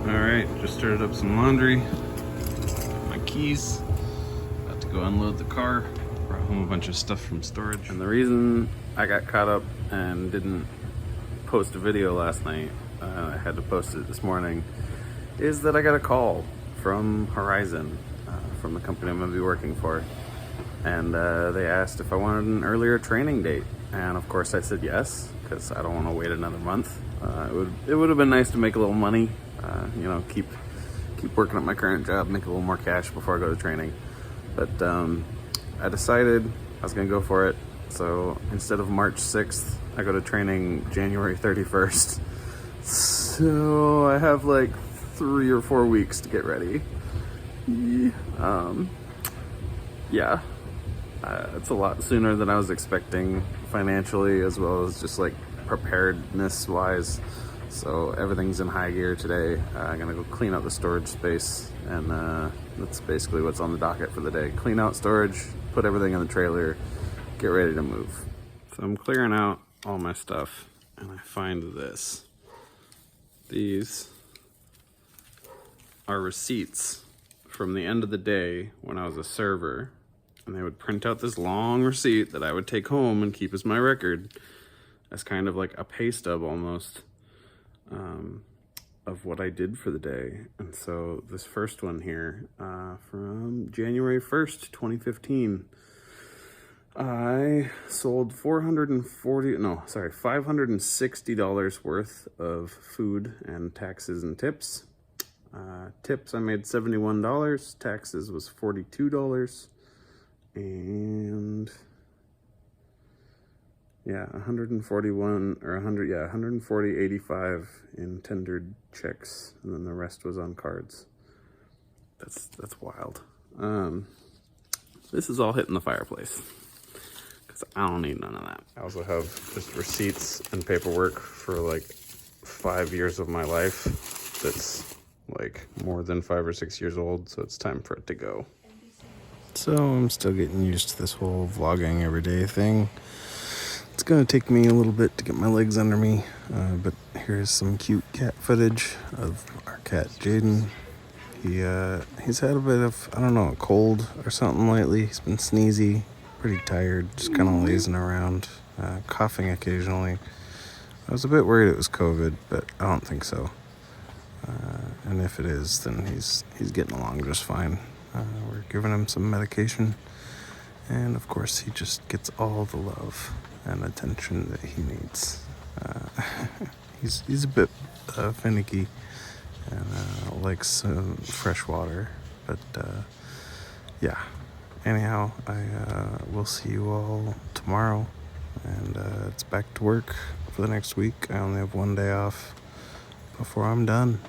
Alright, just started up some laundry. My keys. About to go unload the car. Brought home a bunch of stuff from storage. And the reason I got caught up and didn't post a video last night, I had to post it this morning, is that I got a call from Horizon, from the company I'm going to be working for. And they asked if I wanted an earlier training date. And of course I said yes, because I don't want to wait another month. It would have been nice to make a little money, you know, keep working at my current job, make a little more cash before I go to training. But I decided I was gonna go for it. So instead of March 6th, I go to training January 31st. So I have like 3 or 4 weeks to get ready. Yeah, it's a lot sooner than I was expecting financially, as well as just like preparedness wise. So everything's in high gear today. I'm gonna go clean out the storage space, and that's basically what's on the docket for the day. Clean out storage, put everything in the trailer, get ready to move. So I'm clearing out all my stuff, and I find this. These are receipts from the end of the day when I was a server, and they would print out this long receipt that I would take home and keep as my record, as kind of like a pay stub almost, of what I did for the day. And so this first one here, from January 1st, 2015, I sold $560 worth of food and taxes and tips. Tips, I made $71, taxes was $42, and yeah, 140.85 in tendered checks, and then the rest was on cards. That's wild. This is all hitting the fireplace, because I don't need none of that. I also have just receipts and paperwork for like 5 years of my life that's like more than 5 or 6 years old, so it's time for it to go. So I'm still getting used to this whole vlogging everyday thing. It's gonna take me a little bit to get my legs under me, but here's some cute cat footage of our cat Jaden. He's had a bit of, I don't know, a cold or something lately. He's been sneezy, pretty tired, just kind of lazing around, coughing occasionally. I was a bit worried it was COVID, but I don't think so. And if it is, then he's getting along just fine. We're giving him some medication, and of course he just gets all the love and attention that he needs. He's a bit finicky and likes fresh water, but yeah. Anyhow, I will see you all tomorrow, and it's back to work for the next week. I only have 1 day off before I'm done.